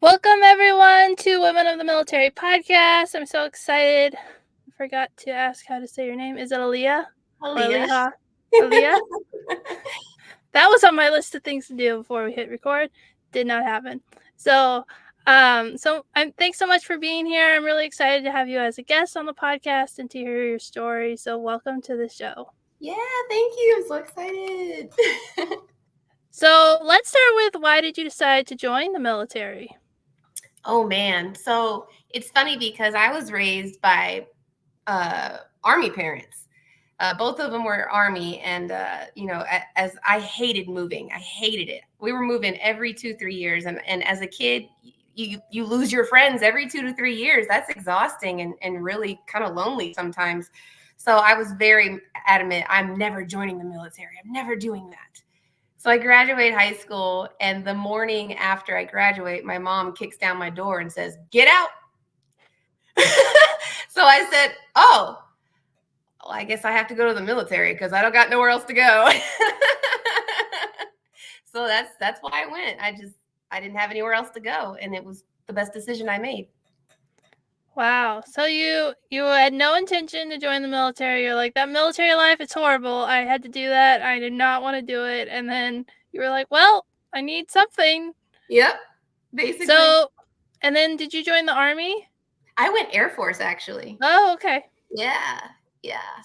Welcome, everyone, to Women of the Military podcast. I'm so excited. I forgot to ask how to say your name. Is it Aleha? Aleha. Aleha? That was on my list of things to do before we hit record. Did not happen. So thanks so much for being here. I'm really excited to have you as a guest on the podcast and to hear your story. So welcome to the show. Yeah, thank you. I'm so excited. So let's start with, why did you decide to join the military? Oh, man. So it's funny because I was raised by Army parents. Both of them were Army. And, as I hated moving, I hated it. We were moving every 2-3 years. And as a kid, you lose your friends every 2 to 3 years. That's exhausting and really kind of lonely sometimes. So I was very adamant, I'm never joining the military. I'm never doing that. So I graduate high school, and the morning after I graduate, my mom kicks down my door and says, "Get out." So I said, "Oh, well, I guess I have to go to the military because I don't got nowhere else to go." So that's why I went. I didn't have anywhere else to go, and it was the best decision I made. Wow. So you had no intention to join the military. You're like, that military life, it's horrible. I had to do that. I did not want to do it. And then you were like, well, I need something. Yep, basically. So, and then did you join the Army? I went Air Force, actually. Oh, okay. Yeah.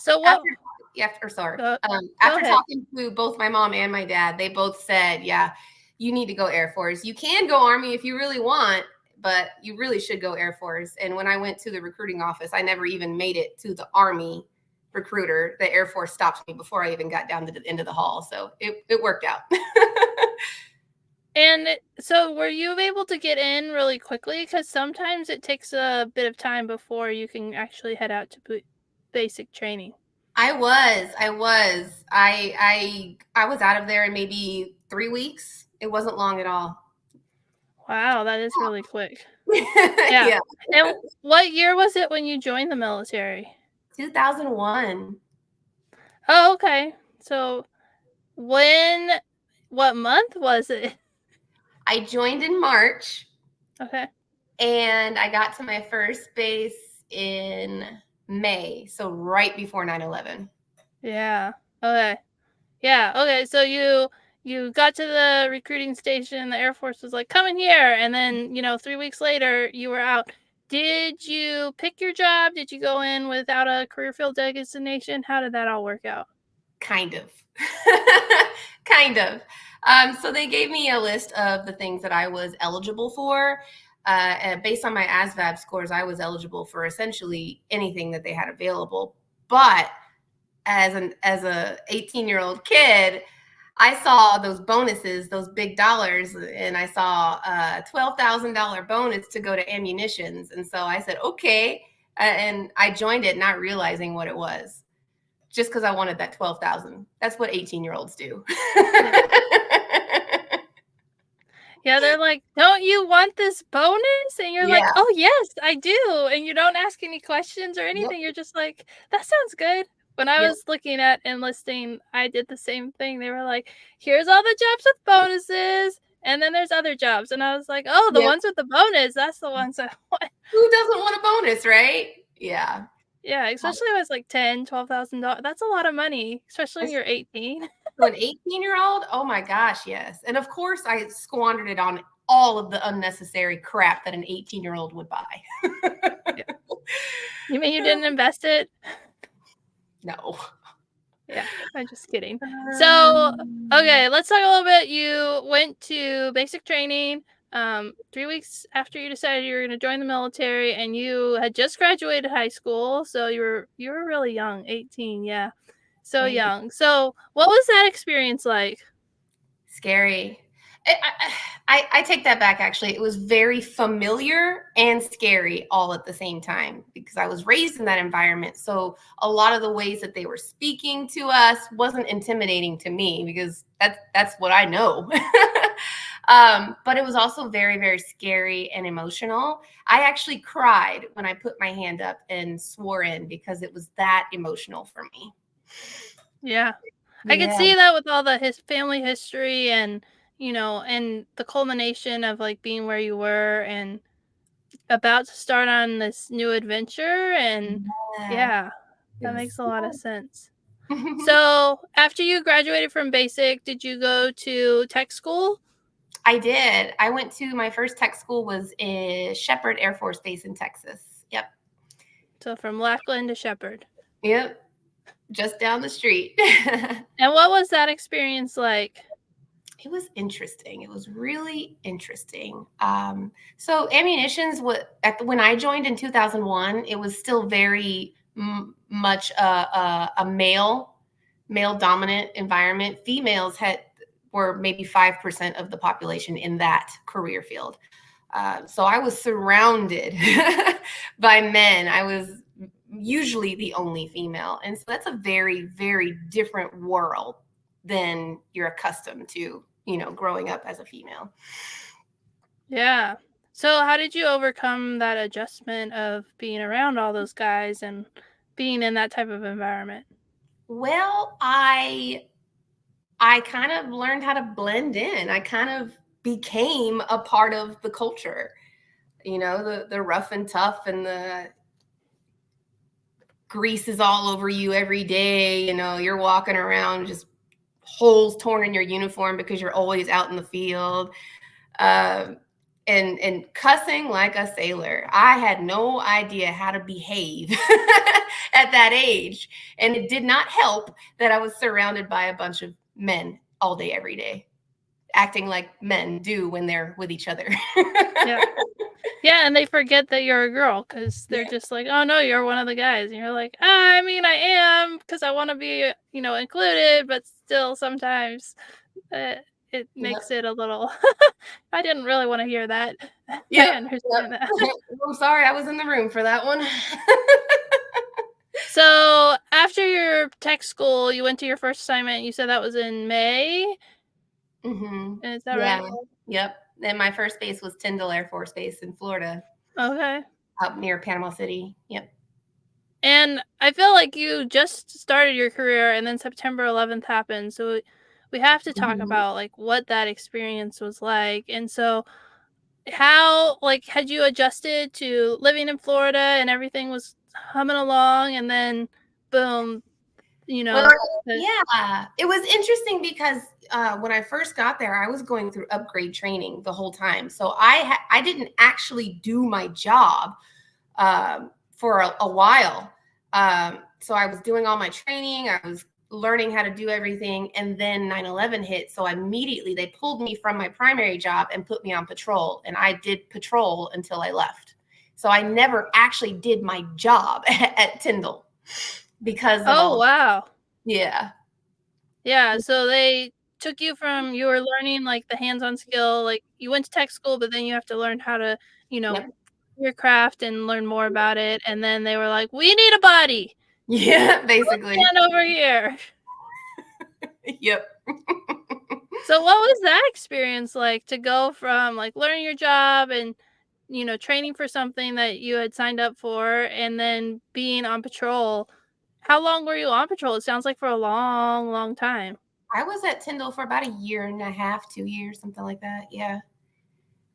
So what? After Go talking to both my mom and my dad, they both said, "Yeah, you need to go Air Force. You can go Army if you really want, but you really should go Air Force." And when I went to the recruiting office, I never even made it to the Army recruiter. The Air Force stopped me before I even got down to the end of the hall. So it worked out. And so were you able to get in really quickly? Because sometimes it takes a bit of time before you can actually head out to basic training. I was out of there in maybe 3 weeks. It wasn't long at all. Wow, that is really quick. Yeah. And what year was it when you joined the military? 2001. Oh, okay. So what month was it? I joined in March. Okay. And I got to my first base in May, so right before 9/11. Yeah. Okay. Yeah. Okay. So you got to the recruiting station. The Air Force was like, "Come in here," and then 3 weeks later you were out. Did you pick your job? Did you go in without a career field designation? How did that all work out? Kind of. So they gave me a list of the things that I was eligible for. And based on my ASVAB scores, I was eligible for essentially anything that they had available. But as a 18-year-old kid, I saw those bonuses, those big dollars, and I saw a $12,000 bonus to go to ammunitions. And so I said, okay. And I joined it not realizing what it was, just because I wanted that 12,000. That's what 18-year-olds do. Yeah, they're like, "Don't you want this bonus?" And you're like, "Oh, yes, I do." And you don't ask any questions or anything. Yep. You're just like, "That sounds good." When I was looking at enlisting, I did the same thing. They were like, "Here's all the jobs with bonuses, and then there's other jobs." And I was like, "Oh, the ones with the bonus, that's the ones I want." Who doesn't want a bonus, right? Yeah. Yeah, especially when it's like $10,000, $12,000. That's a lot of money, especially when you're 18. To an 18-year-old? Oh my gosh, yes. And of course, I squandered it on all of the unnecessary crap that an 18-year-old would buy. Yeah. You mean you didn't invest it? No. Yeah, I'm just kidding. So, okay, let's talk a little bit. You went to basic training 3 weeks after you decided you were going to join the military, and you had just graduated high school, so you were really young, 18, yeah. So young. So, what was that experience like? Scary. I take that back, actually. It was very familiar and scary all at the same time because I was raised in that environment. So a lot of the ways that they were speaking to us wasn't intimidating to me because that's what I know. But it was also very, very scary and emotional. I actually cried when I put my hand up and swore in because it was that emotional for me. Yeah. I could see that with all the family history and and the culmination of like being where you were and about to start on this new adventure. And Yeah, yeah, it that was makes a lot of sense. fun. So after you graduated from basic, did you go to tech school? I did. I went to my first tech school was in Shepherd Air Force Base in Texas. Yep. So from Lackland to Shepherd. Yep. Just down the street. And what was that experience like? It was interesting. It was really interesting. So ammunitions, when I joined in 2001, it was still very much a male dominant environment. Females were maybe 5% of the population in that career field. So I was surrounded by men. I was usually the only female, and so that's a very, very different world than you're accustomed to, growing up as a female. Yeah. So how did you overcome that adjustment of being around all those guys and being in that type of environment? Well, I kind of learned how to blend in. I kind of became a part of the culture. The rough and tough and the grease is all over you every day. You're walking around just holes torn in your uniform because you're always out in the field. Um, and cussing like a sailor. I had no idea how to behave at that age. And it did not help that I was surrounded by a bunch of men all day, every day, acting like men do when they're with each other. Yeah. Yeah, and they forget that you're a girl because they're Yeah. just like, "Oh no, you're one of the guys," and you're like, "I mean, I am because I want to be, included, but still sometimes uh, it makes Yep. it a little." I didn't really want to hear that. I Yep. understand that. Yep. I'm sorry, I was in the room for that one. So after your tech school, you went to your first assignment. You said that was in May. Is that right? Yeah. Yep. And my first base was Tyndall Air Force Base in Florida, Okay. up near Panama City. Yep. And I feel like you just started your career and then September 11th happened. So we have to talk Mhm. about like what that experience was like. And so how like had you adjusted to living in Florida and everything was humming along and then boom, you Well, know, the, yeah, it was interesting because when I first got there, I was going through upgrade training the whole time. So I didn't actually do my job for a while. So I was doing all my training. I was learning how to do everything, and then 9/11 hit. So immediately they pulled me from my primary job and put me on patrol, and I did patrol until I left. So I never actually did my job at Tyndall because of oh all. wow. Yeah. Yeah, so they took you from you were learning like the hands-on skill, like you went to tech school, but then you have to learn how to, you know, Yep. your craft and learn more about it. And then they were like, "We need a body. Yeah, basically. Stand over here." Yep. So what was that experience like to go from like learning your job and training for something that you had signed up for and then being on patrol? How long were you on patrol? It sounds like for a long, long time. I was at Tyndall for about a year and a half, 2 years, something like that. Yeah.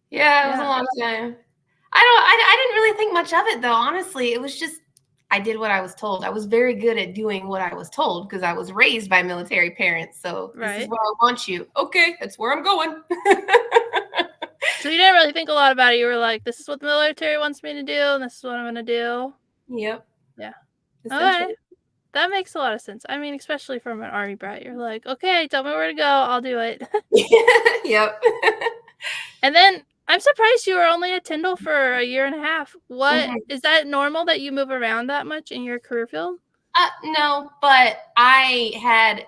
Yeah, it was a Yeah. long time. I didn't really think much of it though, honestly. It was just I did what I was told. I was very good at doing what I was told because I was raised by military parents. So this is Right. where I want you. Okay, that's where I'm going. So you didn't really think a lot about it. You were like, "This is what the military wants me to do, and this is what I'm gonna do." Yep, Yeah. Okay. essentially. That makes a lot of sense. I mean, especially from an army brat, you're like, "Okay, tell me where to go. I'll do it." Yep. And then I'm surprised you were only at Tyndall for a year and a half. What Mhm. is that normal that you move around that much in your career field? No, but I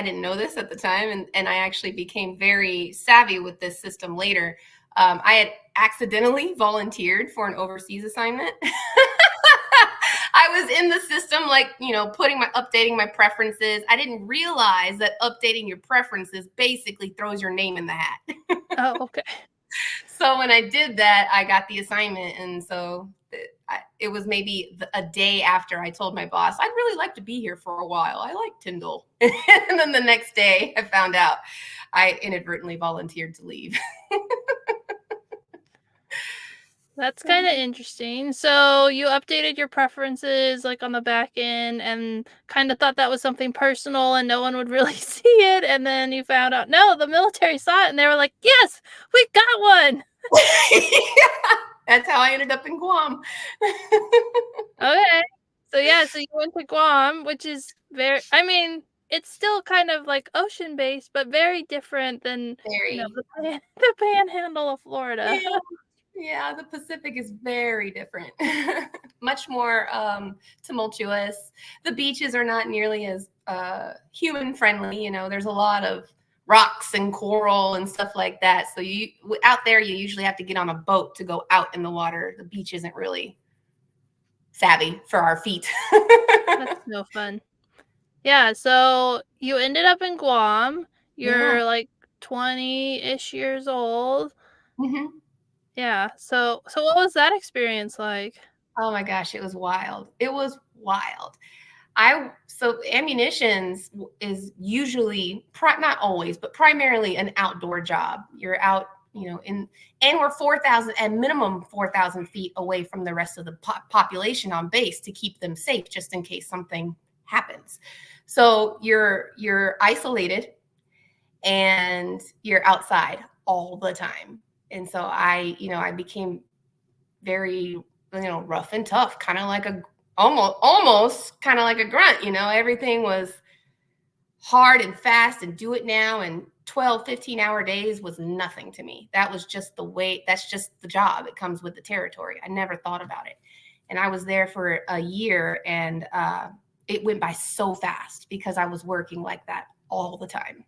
didn't know this at the time, and I actually became very savvy with this system later. I had accidentally volunteered for an overseas assignment. I was in the system, like, updating my preferences. I didn't realize that updating your preferences basically throws your name in the hat. Oh, okay. So when I did that, I got the assignment, and so it was maybe a day after I told my boss, I'd really like to be here for a while. I like Tyndall. And then the next day I found out I inadvertently volunteered to leave. That's kind of interesting. So you updated your preferences like on the back end and kind of thought that was something personal and no one would really see it. And then you found out, no, the military saw it and they were like, yes, we got one. Yeah, that's how I ended up in Guam. Okay. So yeah, so you went to Guam, which is I mean, it's still kind of like ocean based, but very different than, Very. the panhandle of Florida. Yeah. Yeah, the Pacific is very different. Much more tumultuous. The beaches are not nearly as human friendly. There's a lot of rocks and coral and stuff like that. So out there, you usually have to get on a boat to go out in the water. The beach isn't really savvy for our feet. That's no fun. Yeah, so you ended up in Guam. Yeah. You're like 20-ish years old. Hmm. Yeah. So what was that experience like? Oh my gosh, it was wild. It was wild. So ammunitions is usually not always, but primarily an outdoor job. You're out, and we're 4,000 and minimum 4,000 feet away from the rest of the population on base to keep them safe, just in case something happens. So you're isolated and you're outside all the time. And so I became very, rough and tough, kind of like almost kind of like a grunt. Everything was hard and fast and do it now, and 12, 15-hour days was nothing to me. That was just that's just the job. It comes with the territory. I never thought about it. And I was there for a year, and it went by so fast because I was working like that all the time.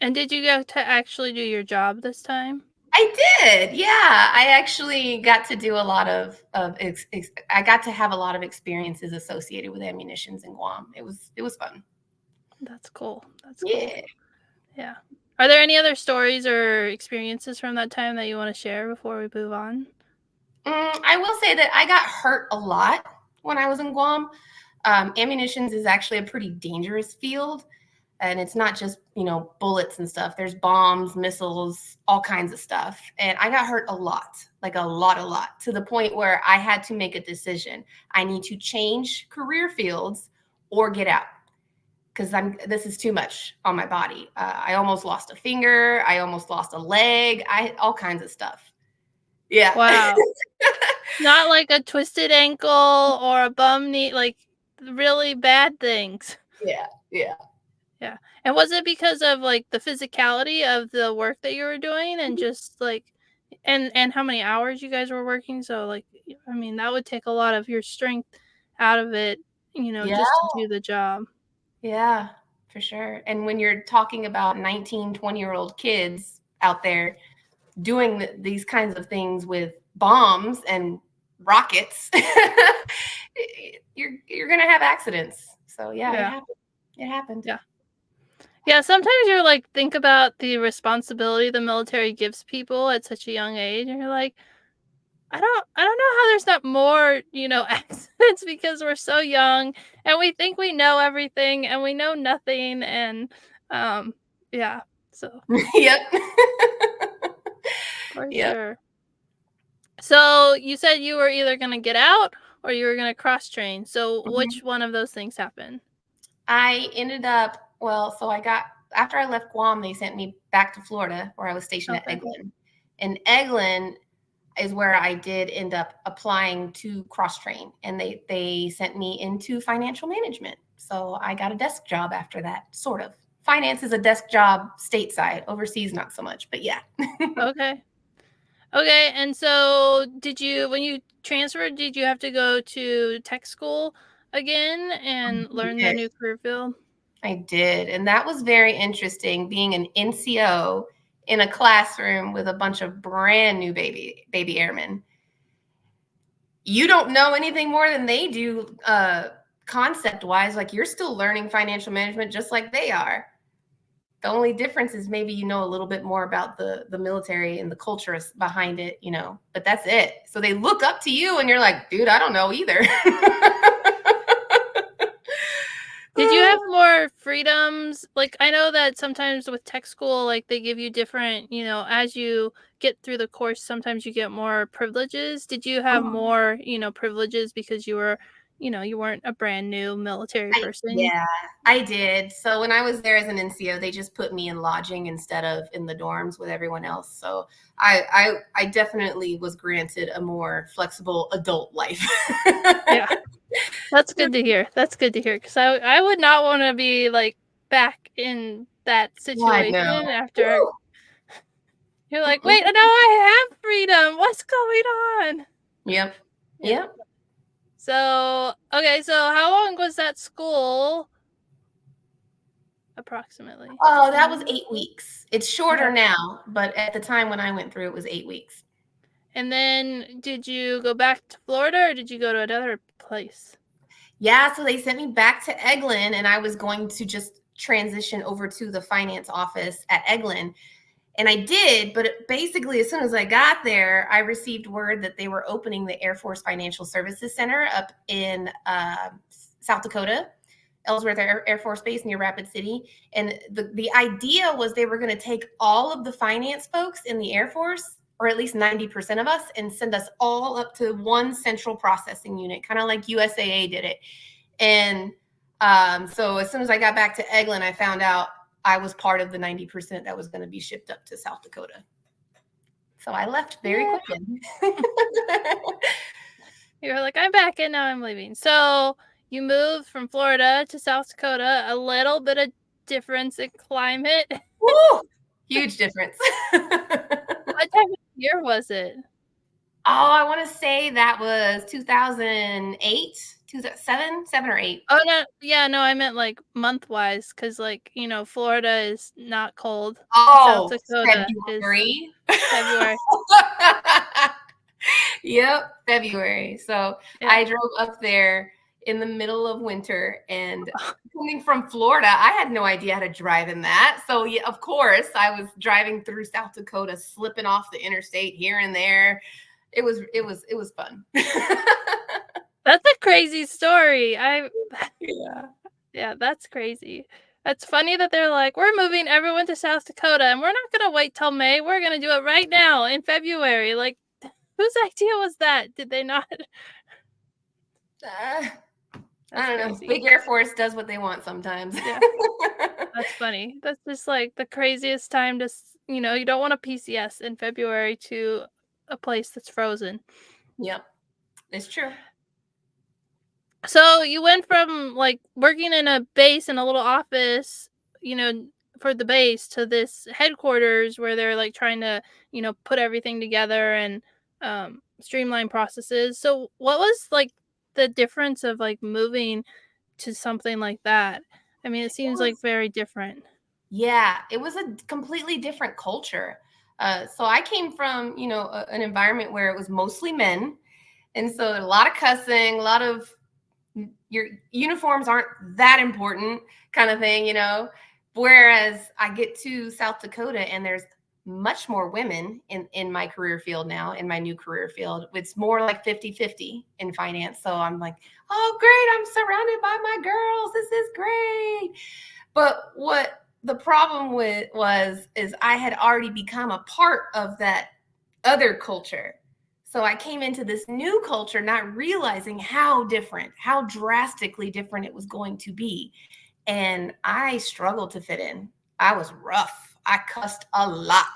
And did you get to actually do your job this time? I did. Yeah. I actually got to do a lot I got to have a lot of experiences associated with ammunitions in Guam. It was fun. That's cool. That's cool. Yeah. Yeah. Are there any other stories or experiences from that time that you want to share before we move on? I will say that I got hurt a lot when I was in Guam. Ammunitions is actually a pretty dangerous field. And it's not just, bullets and stuff. There's bombs, missiles, all kinds of stuff. And I got hurt a lot, like a lot, to the point where I had to make a decision. I need to change career fields or get out, because this is too much on my body. I almost lost a finger. I almost lost a leg. All kinds of stuff. Yeah. Wow. Not like a twisted ankle or a bum knee, like really bad things. Yeah. Yeah. Yeah. And was it because of like the physicality of the work that you were doing and just like and how many hours you guys were working? So like I mean that would take a lot of your strength out of it, Yeah. just to do the job. Yeah, for sure. And when you're talking about 19, 20-year-old kids out there doing these kinds of things with bombs and rockets, you're going to have accidents. So yeah, it Yeah. happened. It happened. Yeah. Yeah, sometimes you're like think about the responsibility the military gives people at such a young age and you're like I don't know how there's not more, accidents because we're so young and we think we know everything and we know nothing and yeah. So, Yep. for Yep. sure. So, you said you were either going to get out or you were going to cross train. So, Mhm. which one of those things happened? I ended up, so after I left Guam, they sent me back to Florida where I was stationed at Okay. Eglin. And Eglin is where I did end up applying to cross train, and they sent me into financial management. So I got a desk job after that, sort of. Finance is a desk job stateside, overseas not so much, but yeah. Okay. Okay, and so when you transferred, did you have to go to tech school again and learn the Yes, new career field? I did. And that was very interesting, being an NCO in a classroom with a bunch of brand new baby airmen. You don't know anything more than they do, concept wise. Like, you're still learning financial management just like they are. The only difference is maybe you know a little bit more about the military and the culture behind it, you know, but that's it. So they look up to you and you're like, dude, I don't know either. Did you have more freedoms? Like, I know that sometimes with tech school, like, they give you different, as you get through the course, sometimes you get more privileges. Did you have more, privileges because you were, you weren't a brand new military person? Yeah, I did. So when I was there as an NCO, they just put me in lodging instead of in the dorms with everyone else. So I definitely was granted a more flexible adult life. Yeah. That's good to hear. That's good to hear, because I would not wanna be, like, back in that I know. situation after Woo! you're like, "Wait, Mm-mm. now I have freedom. What's going on?" Yep. Yeah. Yep. So, okay, so how long was that school approximately? Oh, Do that you was know? 8 weeks. It's shorter Okay. now, but at the time when I went through, it was 8 weeks. And then did you go back to Florida or did you go to another place? Yeah, so they sent me back to Eglin, and I was going to just transition over to the finance office at Eglin. And I did, but basically, as soon as I got there, I received word that they were opening the Air Force Financial Services Center up in South Dakota, Ellsworth Air Force Base near Rapid City. And the idea was they were going to take all of the finance folks in the Air Force, or at least 90% of us, and send us all up to one central processing unit, kind of like USAA did it. And so as soon as I got back to Eglin, I found out I was part of the 90% that was going to be shipped up to South Dakota. So I left very Yeah. quickly. You were like, "I'm back and now I'm leaving." So, you moved from Florida to South Dakota, a little bit of difference in climate. Woo! Huge difference. What time of year was it? Oh, I want to say that was 2008, 2007, 7 or 8. Oh, no, yeah, no, I meant, like, month-wise, because like, Florida is not cold, and South Oh, Dakota is February. February. Yep, February. So Yeah. I drove up there in the middle of winter, and coming from Florida, I had no idea how to drive in that. So yeah, of course, I was driving through South Dakota, slipping off the interstate here and there. It was fun. That's a crazy story. Yeah. Yeah, that's crazy. That's funny that they're like, "We're moving everyone to South Dakota, and we're not gonna wait till May, we're gonna do it right now in February." Like, whose idea was that? Did they not? Uh, I That's don't know. crazy. Big Air Force does what they want sometimes. Yeah, that's funny. That's just, like, the craziest time to you don't want a PCS in February to a place that's frozen. Yep, it's true. So you went from, like, working in a base in a little office, you know, for the base to this headquarters where they're, like, trying to, put everything together and, streamline processes. So what was, like, the difference of, like, moving to something like that? I mean, it It seems, like, was very different. Yeah, it was a completely different culture. So I came from, an environment where it was mostly men, and so a lot of cussing, a lot of your uniforms aren't that important kind of thing. Whereas I get to South Dakota and there's much more women in my career field now, in my new career field. It's more like 50-50 in finance. So I'm like, oh, great. I'm surrounded by my girls. This is great. But what the problem with is I had already become a part of that other culture. So I came into this new culture not realizing how different, how drastically different it was going to be. And I struggled to fit in. I was rough. I cussed a lot.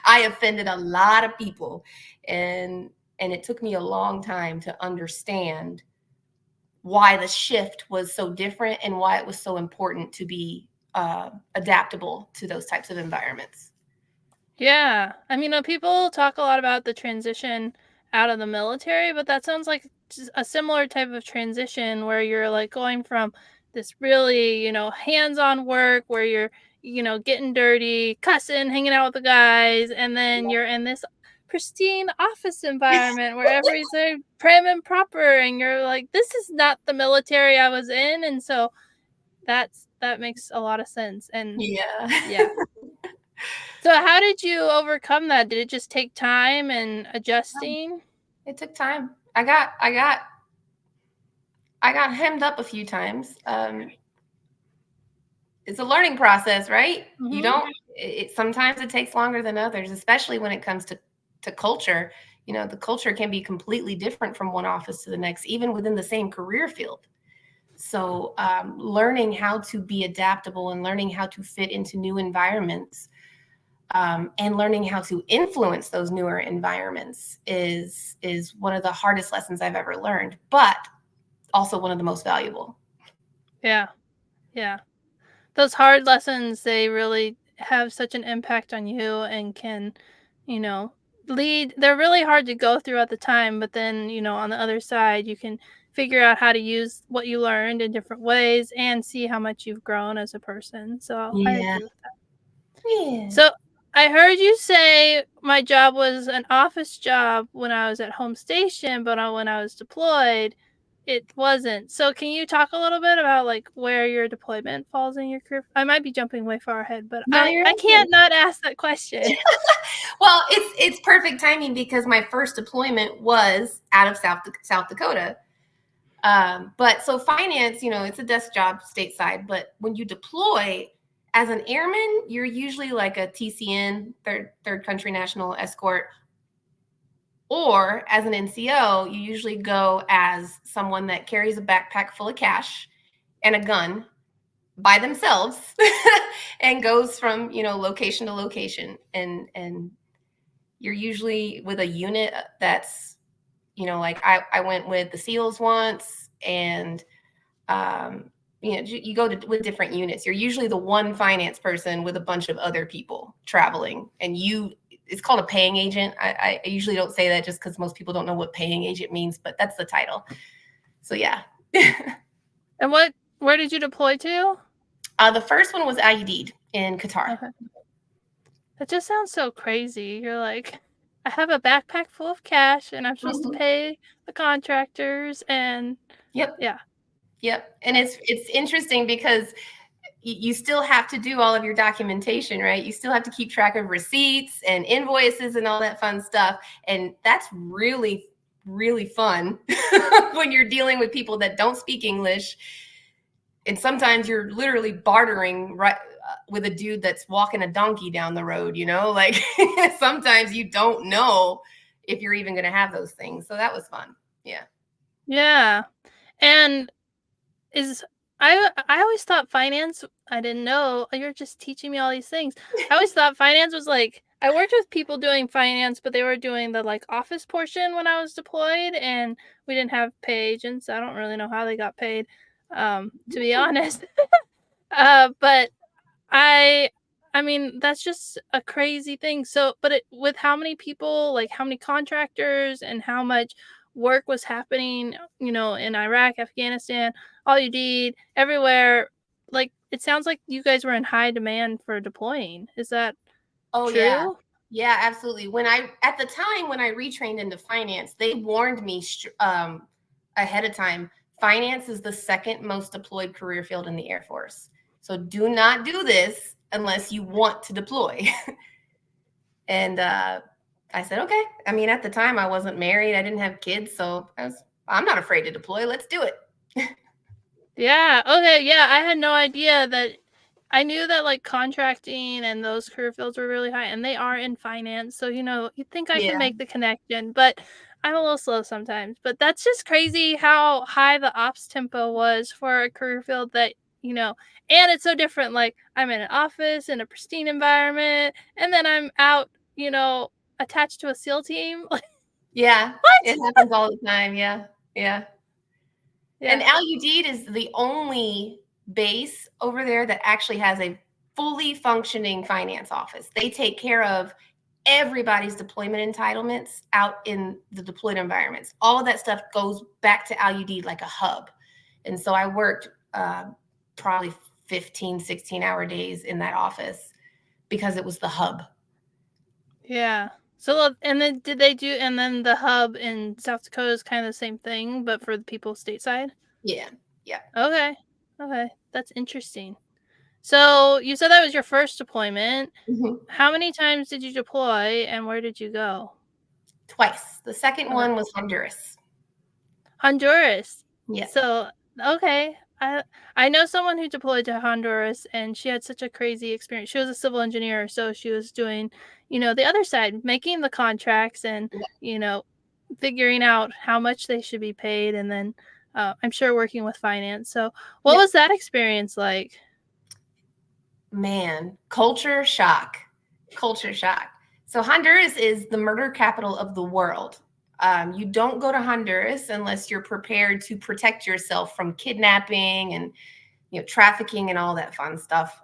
I offended a lot of people. And it took me a long time to understand why the shift was so different and why it was so important to be adaptable to those types of environments. Yeah. I mean, people talk a lot about the transition out of the military, but that sounds like just a similar type of transition where you're like going from this really, hands-on work where you're, getting dirty, cussing, hanging out with the guys, and then you're in this pristine office environment where everything's prim and proper, and you're like, this is not the military I was in. And so that's that makes a lot of sense, and Yeah. yeah. So how did you overcome that? Did it just take time and adjusting? It took time. I got hemmed up a few times. It's a learning process, right? You Mhm. don't. Sometimes it takes longer than others, especially when it comes to culture. You know, the culture can be completely different from one office to the next, even within the same career field. So, learning how to be adaptable and learning how to fit into new environments, and learning how to influence those newer environments is one of the hardest lessons I've ever learned, but also one of the most valuable. Yeah. Yeah. Those hard lessons, they really have such an impact on you and can, you know, lead they're really hard to go through at the time, but then, on the other side, you can figure out how to use what you learned in different ways and see how much you've grown as a person. So I Yeah. agree with that. Yeah. So I heard you say my job was an office job when I was at home station, but when I was deployed, it wasn't. So can you talk a little bit about like where your deployment falls in your career? I might be jumping way far ahead, but No, I you're I okay. can't not ask that question. Well, it's perfect timing because my first deployment was out of South Dakota. But so finance, it's a desk job stateside. But when you deploy as an airman, you're usually like a TCN, third country national escort, or as an NCO, you usually go as someone that carries a backpack full of cash and a gun by themselves and goes from location to location, and you're usually with a unit that's like I went with the SEALs once, and you go with different units. You're usually the one finance person with a bunch of other people traveling, and it's called a paying agent. I usually don't say that just because most people don't know what paying agent means, but that's the title. So yeah. And where did you deploy to? The first one was IUD in Qatar. Okay. That just sounds so crazy. You're like, I have a backpack full of cash and I'm supposed to Mhm. pay the contractors and Yep. yeah. Yep. And That, it's interesting because you still have to do all of your documentation, right? You still have to keep track of receipts and invoices and all that fun stuff. And that's really, really fun when you're dealing with people that don't speak English. And sometimes you're literally bartering right with a dude that's walking a donkey down the road, like sometimes you don't know if you're even going to have those things. So that was fun. Yeah. yeah. And is I always thought finance I didn't know, you're just teaching me all these things. I always thought finance was like I worked with people doing finance, but they were doing the, like, office portion when I was deployed, and we didn't have pay agents. I don't really know how they got paid, to be honest. But I I mean, that's just a crazy thing. So, but with how many people, like how many contractors and how much work was happening, in Iraq, Afghanistan, all you need, everywhere, like it sounds like you guys were in high demand for deploying. Is that Oh yeah. true? Yeah, absolutely. At the time when I retrained into finance, they warned me ahead of time. Finance is the second most deployed career field in the Air Force. So do not do this unless you want to deploy. And I said, okay. I mean, at the time I wasn't married, I didn't have kids, so I'm not afraid to deploy. Let's do it. Yeah. Okay. Yeah. I had no idea that. I knew that like contracting and those career fields were really high, and they are in finance. So you think I can Yeah. make the connection, but I'm a little slow sometimes. But that's just crazy how high the ops tempo was for a career field that and it's so different. Like I'm in an office in a pristine environment, and then I'm out, attached to a SEAL team. Like Yeah. what? It happens all the time. Yeah. Yeah. And Yeah. Al Udeid is the only base over there that actually has a fully functioning finance office. They take care of everybody's deployment entitlements out in the deployed environments. All of that stuff goes back to Al Udeid like a hub. And so I worked probably 15, 16-hour days in that office because it was the hub. Yeah. So, and then did they do, and then the hub in South Dakota is kind of the same thing, but for the people stateside? Yeah. Yeah. Okay. Okay. That's interesting. So you said that was your first deployment. Mhm. How many times did you deploy, and where did you go? Twice. The second Okay. one was Honduras. Honduras. Yeah. So, okay. I know someone who deployed to Honduras, and she had such a crazy experience. She was a civil engineer, so she was doing, the other side, making the contracts and, Yeah. you know, figuring out how much they should be paid, and then I'm sure working with finance. So, what Yep. was that experience like? Man, culture shock. Culture shock. So Honduras is the murder capital of the world. You don't go to Honduras unless you're prepared to protect yourself from kidnapping and trafficking and all that fun stuff.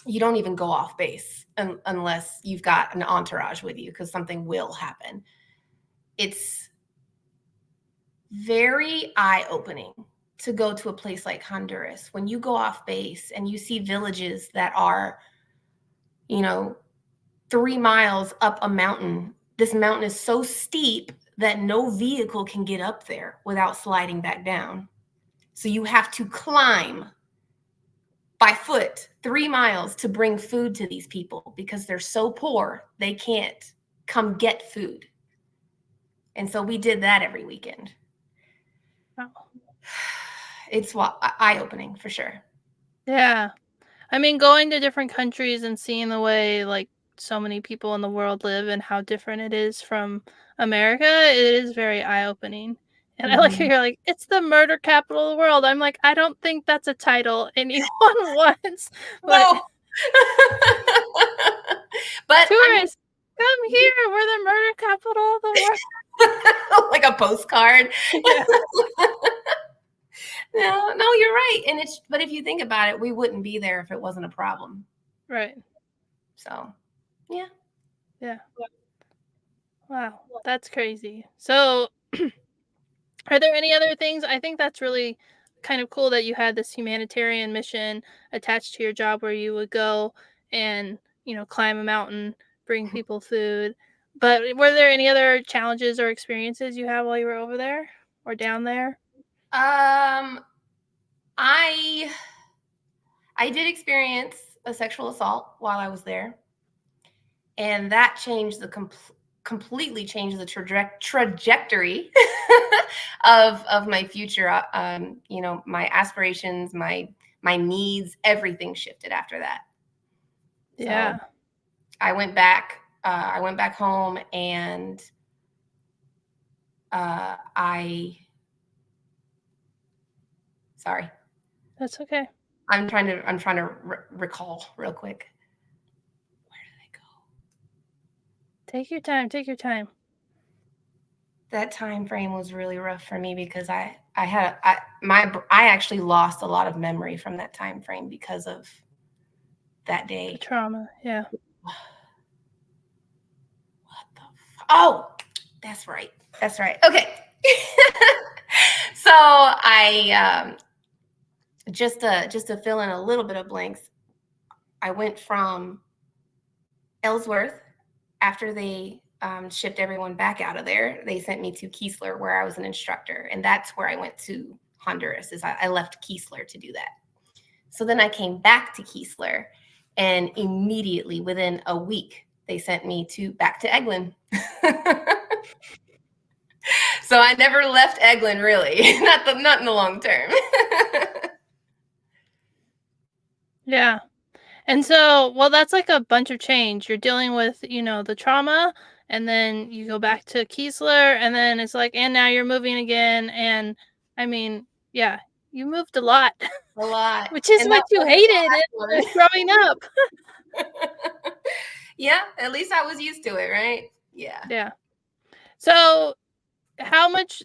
You don't even go off base unless you've got an entourage with you because something will happen. It's very eye-opening to go to a place like Honduras when you go off base and you see villages that are, you know, 3 miles up a mountain. This mountain is so steep that no vehicle can get up there without sliding back down. So you have to climb by foot 3 miles to bring food to these people because they're so poor they can't come get food. And so we did that every weekend. Wow. It's eye-opening for sure. Yeah. I mean, going to different countries and seeing the way, like, so many people in the world live and how different it is from America, it is very eye-opening. And I like how Mhm. you're like, "It's the murder capital of the world." I'm like, "I don't think that's a title anyone wants." But, No. But I mean, "Tourists, come here, we're the murder capital of the world." like a postcard. Yeah, No, no, you're right. But if you think about it, we wouldn't be there if it wasn't a problem. right. So, yeah. Yeah. Wow, that's crazy. So, are there any other things? I think that's really kind of cool that you had this humanitarian mission attached to your job where you would go and, climb a mountain, bring people food. But were there any other challenges or experiences you had while you were over there or down there? Um, I I did experience a sexual assault while I was there, and that changed completely changed the trajectory of my future. My aspirations, my needs, everything shifted after that. So Yeah, I went back. I went back home, and I sorry. that's okay. I'm trying to recall real quick. Where did I go? Take your time. Take your time. That time frame was really rough for me because I actually lost a lot of memory from that time frame because of that The day. trauma. Yeah. What the Oh, that's right. That's right. Okay. So I just to fill in a little bit of blanks, I went from Ellsworth after they shipped everyone back out of there. They sent me to Keesler, where I was an instructor, and that's where I went to Honduras. I left Keesler to do that. So then I came back to Keesler, and immediately within a week, they sent me back to Eglin. So I never left Eglin, really, not in the long term. Yeah. And so, well, that's like a bunch of change. You're dealing with, the trauma, and then you go back to Kiesler, and then it's like, and now you're moving again. And I mean, yeah, you moved a lot, A lot, which is and what that you wasn't hated the last growing up. one. Yeah, at least I was used to it, right? Yeah. Yeah. So,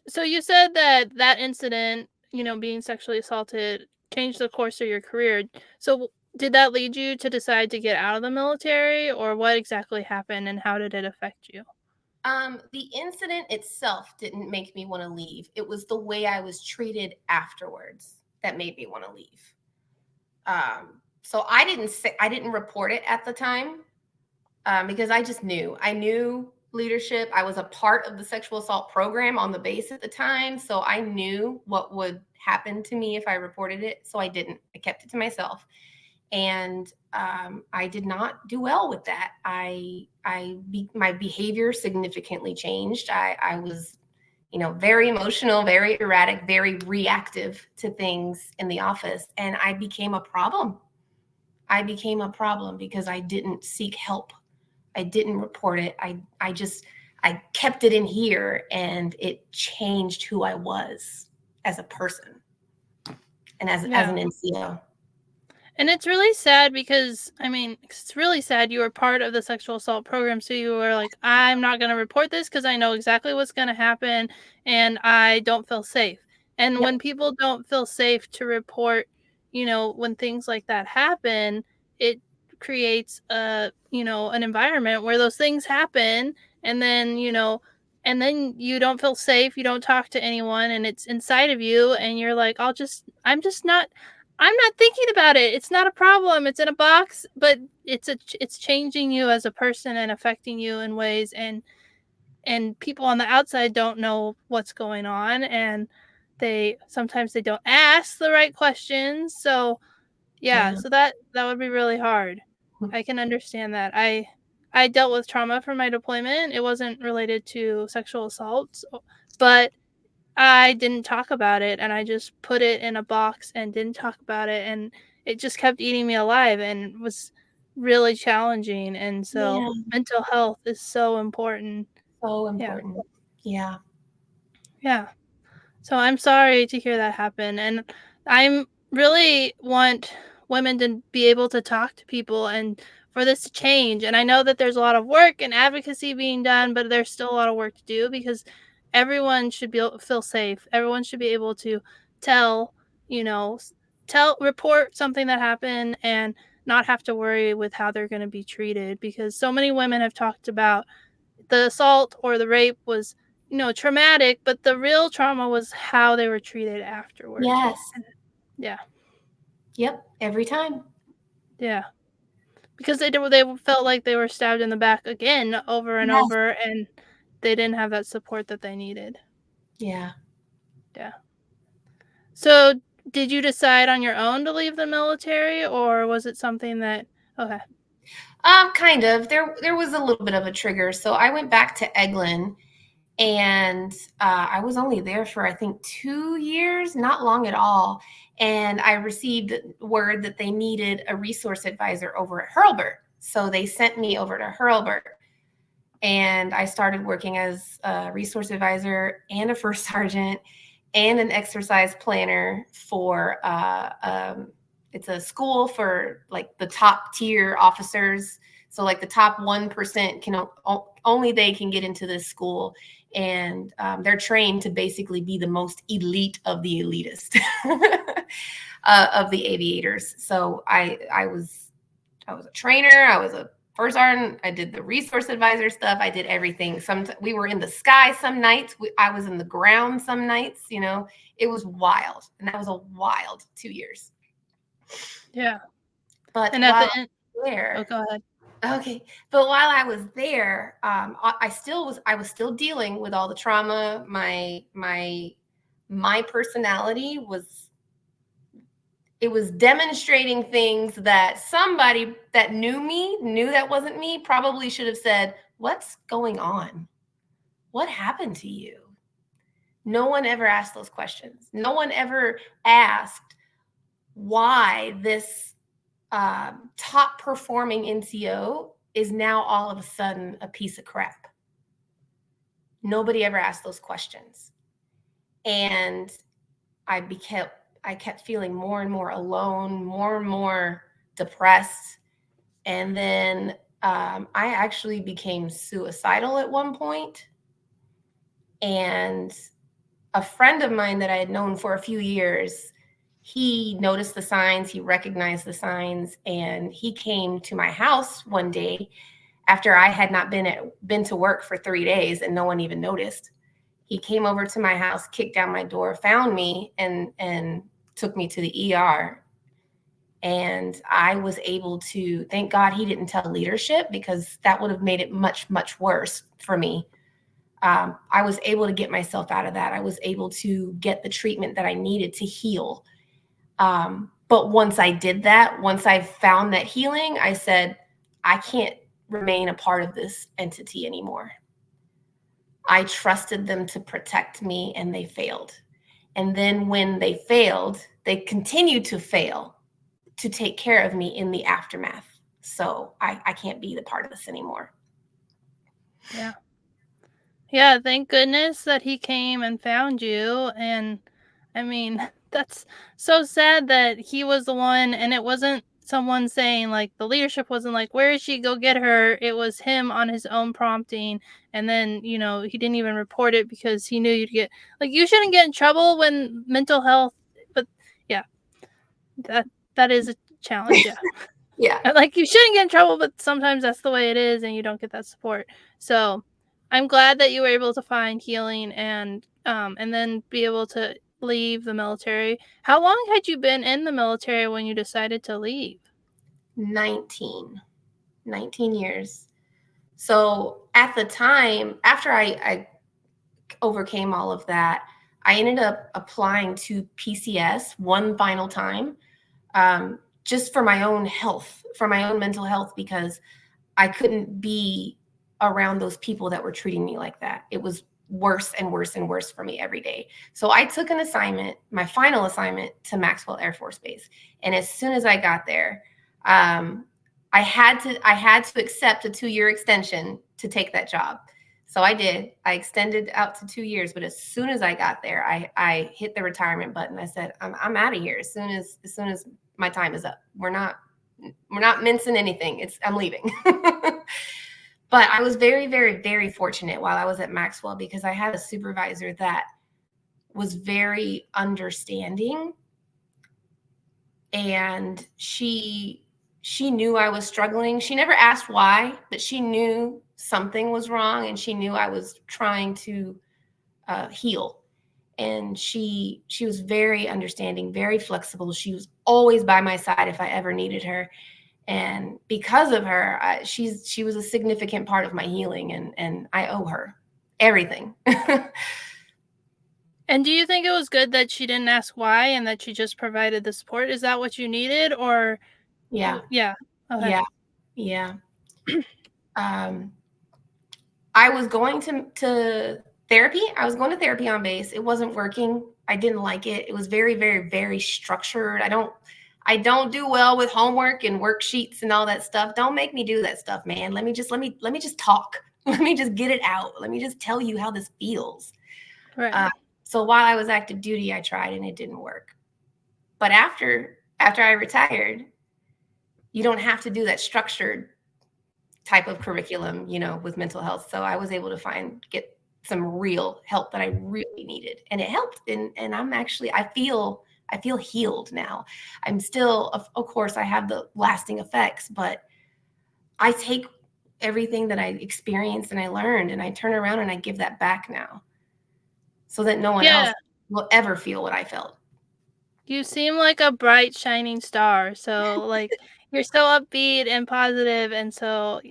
so you said that that incident, being sexually assaulted, changed the course of your career. So, did that lead you to decide to get out of the military, or what exactly happened and how did it affect you? The incident itself didn't make me want to leave. It was the way I was treated afterwards that made me want to leave. So I didn't report it at the time because I just knew. I knew leadership. I was a part of the sexual assault program on the base at the time, so I knew what would happen to me if I reported it. So I didn't. I kept it to myself. And I did not do well with that. My behavior significantly changed. I was, very emotional, very erratic, very reactive to things in the office, and I became a problem. I became a problem because I didn't seek help. I didn't report it. I kept it in here, and it changed who I was as a person and as an NCO. And it's really sad because, I mean, it's really sad you were part of the sexual assault program, so you were like, "I'm not gonna report this because I know exactly what's gonna happen, and I don't feel safe." And Yep. when people don't feel safe to report, when things like that happen, it creates an environment where those things happen, and then you don't feel safe, you don't talk to anyone, and it's inside of you, and you're like, I'm not thinking about it. It's not a problem. It's in a box, but it's changing you as a person and affecting you in ways, and people on the outside don't know what's going on, and sometimes they don't ask the right questions. So, yeah, Yeah. so that would be really hard. I can understand that. I dealt with trauma from my deployment. It wasn't related to sexual assaults, but I didn't talk about it, and I just put it in a box and didn't talk about it, and it just kept eating me alive and was really challenging, and so Yeah. mental health is so important. So Yeah. important. Yeah. Yeah. So I'm sorry to hear that happen, and I'm really want women to be able to talk to people and for this to change. And I know that there's a lot of work and advocacy being done, but there's still a lot of work to do because everyone should feel safe. Everyone should be able to tell, you know, s- report something that happened and not have to worry with how they're going to be treated, because so many women have talked about the assault or the rape was, traumatic, but the real trauma was how they were treated afterwards. Yes. Yeah. Yep. Every time. Yeah. Because they felt like they were stabbed in the back again over and Yes. over, and they didn't have that support that they needed. Yeah. Yeah. So, did you decide on your own to leave the military, or was it something that okay. Kind of. There was a little bit of a trigger. So I went back to Eglin, and I was only there for, I think, 2 years, not long at all. And I received word that they needed a resource advisor over at Hurlburt. So they sent me over to Hurlburt, and I started working as a resource advisor and a first sergeant and an exercise planner for it's a school for like the top tier officers. So like the top 1% can only they can get into this school, and they're trained to basically be the most elite of the elitist of the aviators. So I was a trainer. I was a first sergeant. I did the resource advisor stuff. I did everything. We were in the sky some nights. I was in the ground some nights. It was wild, and that was a wild 2 years. Yeah. But And at while the end Oh, there, go ahead. okay. But while I was there, I was still dealing with all the trauma. My personality was, it was demonstrating things that somebody that knew that wasn't me, probably should have said, "What's going on? What happened to you?" No one ever asked those questions. No one ever asked why this top performing NCO is now all of a sudden a piece of crap. Nobody ever asked those questions. And I kept feeling more and more alone, more and more depressed. And then I actually became suicidal at one point. And a friend of mine that I had known for a few years, he noticed the signs, he recognized the signs, and he came to my house one day after I had not been to work for 3 days and no one even noticed. He came over to my house, kicked down my door, found me, and took me to the ER. And I was able to, thank God he didn't tell leadership, because that would have made it much, much worse for me. I was able to get myself out of that. I was able to get the treatment that I needed to heal. But once I did that, once I found that healing, I said, I can't remain a part of this entity anymore. I trusted them to protect me, and they failed. And then when they failed, they continued to fail to take care of me in the aftermath. So I can't be the part of this anymore. Yeah. Yeah, thank goodness that he came and found you. And I mean, that's so sad that he was the one, and it wasn't someone saying, like, the leadership wasn't like, where is she? Go get her. It was him on his own prompting. And then, he didn't even report it because he knew you'd get, like, you shouldn't get in trouble when mental health, but yeah, that is a challenge. Yeah. Yeah. Like, you shouldn't get in trouble, but sometimes that's the way it is, and you don't get that support. So I'm glad that you were able to find healing and then be able to leave the military. How long had you been in the military when you decided to leave? 19 years. So at the time, after I overcame all of that, I ended up applying to PCS one final time, just for my own health, for my own mental health, because I couldn't be around those people that were treating me like that. It was worse and worse and worse for me every day. So I took an assignment, my final assignment, to Maxwell Air Force Base. And as soon as I got there, I had to accept a 2-year extension to take that job. So I did. I extended out to 2 years, but as soon as I got there, I hit the retirement button. I said, I'm out of here as soon as my time is up. We're not mincing anything. I'm leaving. But I was very, very, very fortunate while I was at Maxwell, because I had a supervisor that was very understanding, and she knew I was struggling. She never asked why, but she knew something was wrong, and she knew I was trying to heal. And she was very understanding, very flexible. She was always by my side if I ever needed her. And because of her, she was a significant part of my healing, and I owe her everything. And do you think it was good that she didn't ask why and that she just provided the support? Is that what you needed, or Yeah. yeah. Okay. Yeah. Yeah. I was going to therapy. I was going to therapy on base. It wasn't working. I didn't like it. It was very, very, very structured. I don't do well with homework and worksheets and all that stuff. Don't make me do that stuff, man. Let me just talk. Let me just get it out. Let me just tell you how this feels. Right. So while I was active duty, I tried and it didn't work. But after I retired, you don't have to do that structured type of curriculum, with mental health. So I was able to get some real help that I really needed, and it helped. And I feel healed now. I'm still, of course, I have the lasting effects, but I take everything that I experienced and I learned, and I turn around and I give that back now, so that no one else will ever feel what I felt. You seem like a bright, shining star. So, like, you're so upbeat and positive, and so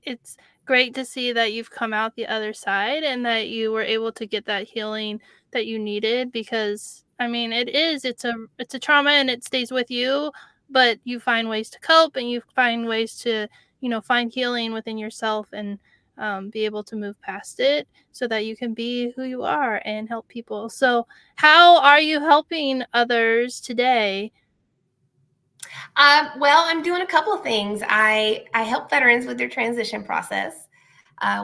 it's great to see that you've come out the other side and that you were able to get that healing that you needed. Because I mean, it's a trauma and it stays with you, but you find ways to cope and you find ways to find healing within yourself and be able to move past it so that you can be who you are and help people. So how are you helping others today? Well, I'm doing a couple of things. I help veterans with their transition process.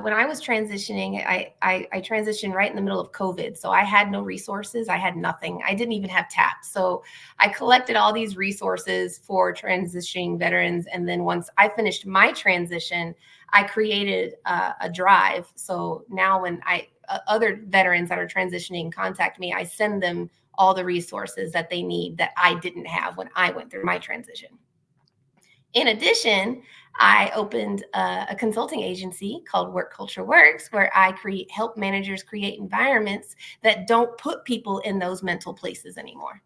When I was transitioning, I transitioned right in the middle of COVID. So I had no resources. I had nothing. I didn't even have TAPS. So I collected all these resources for transitioning veterans. And then once I finished my transition, I created a drive. So now when other veterans that are transitioning contact me, I send them all the resources that they need that I didn't have when I went through my transition. In addition, I opened a consulting agency called Work Culture Works, where I help managers create environments that don't put people in those mental places anymore.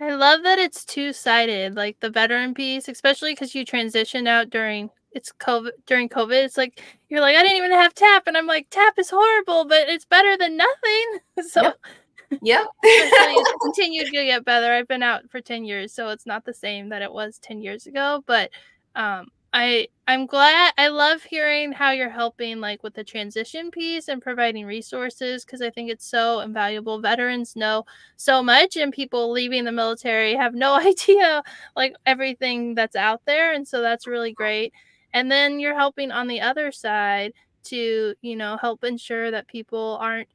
I love that it's two-sided, like the veteran piece, especially because you transitioned out during COVID. It's like you're like, I didn't even have TAP, and I'm like, TAP is horrible, but it's better than nothing. So Yep. Yep. Especially it's continued to get better. I've been out for 10 years, so it's not the same that it was 10 years ago, but I'm glad. I love hearing how you're helping like with the transition piece and providing resources because I think it's so invaluable. Veterans know so much and people leaving the military have no idea like everything that's out there, and so that's really great. And then you're helping on the other side to, help ensure that people aren't,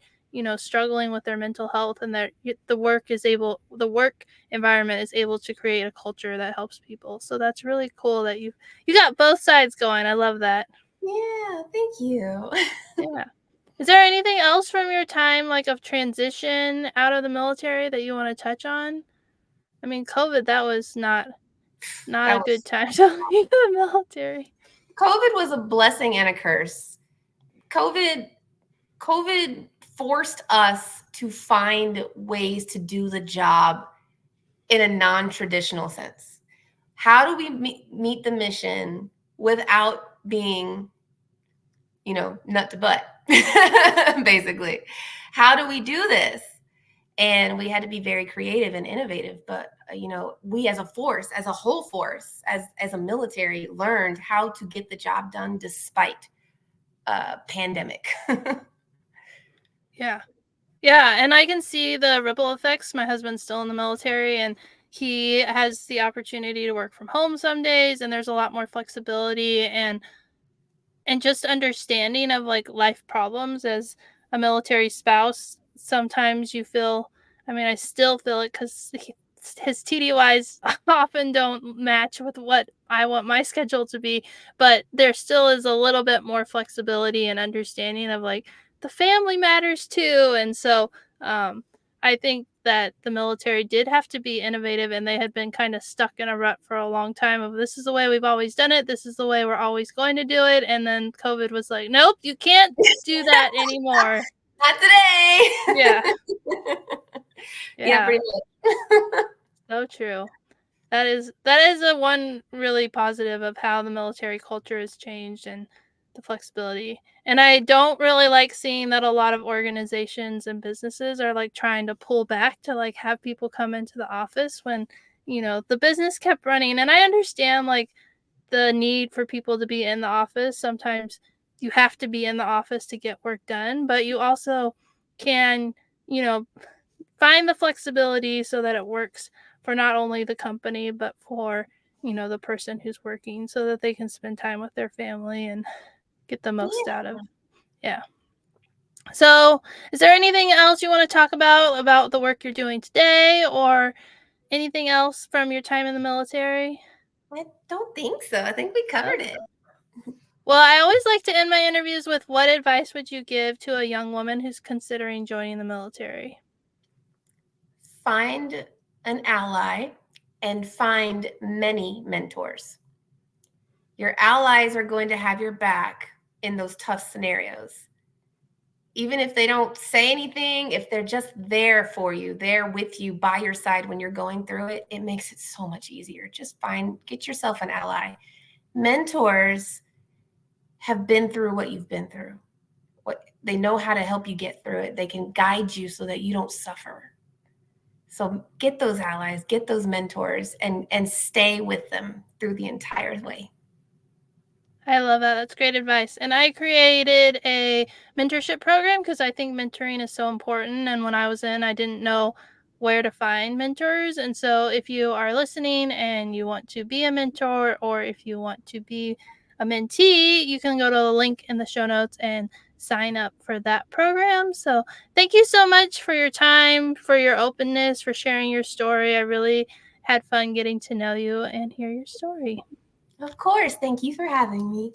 struggling with their mental health, and that the work environment is able to create a culture that helps people. So that's really cool that you got both sides going. I love that. Yeah, thank you. Yeah. Is there anything else from your time like of transition out of the military that you want to touch on? I mean, COVID, that was not That a good was time to leave the military. COVID was a blessing and a curse. COVID COVID forced us to find ways to do the job in a non-traditional sense. How do we meet the mission without being, nut to butt, basically? How do we do this? And we had to be very creative and innovative. But we as a force, as a whole force, as a military, learned how to get the job done despite pandemic. Yeah. Yeah, and I can see the ripple effects. My husband's still in the military and he has the opportunity to work from home some days, and there's a lot more flexibility and just understanding of like life problems as a military spouse. Sometimes you feel, I mean, I still feel it because his TDYs often don't match with what I want my schedule to be, but there still is a little bit more flexibility and understanding of like the family matters too. And so um, I think that the military did have to be innovative, and they had been kind of stuck in a rut for a long time of this is the way we've always done it. This is the way we're always going to do it. And then COVID was like, nope, you can't do that anymore. Not today. Yeah. Yeah, Yeah. pretty much. So true. That is a one really positive of how the military culture has changed and the flexibility. And I don't really like seeing that a lot of organizations and businesses are like trying to pull back to like have people come into the office when, the business kept running. And I understand like the need for people to be in the office. Sometimes you have to be in the office to get work done, but you also can, you know, find the flexibility so that it works for not only the company but for the person who's working, so that they can spend time with their family and get the most out of. Yeah. So is there anything else you want to talk about the work you're doing today, or anything else from your time in the military? I don't think so. I think we covered Okay. it. Well, I always like to end my interviews with what advice would you give to a young woman who's considering joining the military? Find an ally and find many mentors. Your allies are going to have your back in those tough scenarios. Even if they don't say anything, if they're just there for you, there with you by your side when you're going through it, it makes it so much easier. Just get yourself an ally. Mentors have been through what you've been through. They know how to help you get through it. They can guide you so that you don't suffer. So get those allies, get those mentors, and stay with them through the entire way. I love that. That's great advice. And I created a mentorship program because I think mentoring is so important. And when I was in, I didn't know where to find mentors. And so if you are listening and you want to be a mentor, or if you want to be a mentee, you can go to the link in the show notes and sign up for that program. So thank you so much for your time, for your openness, for sharing your story. I really had fun getting to know you and hear your story. Of course. Thank you for having me.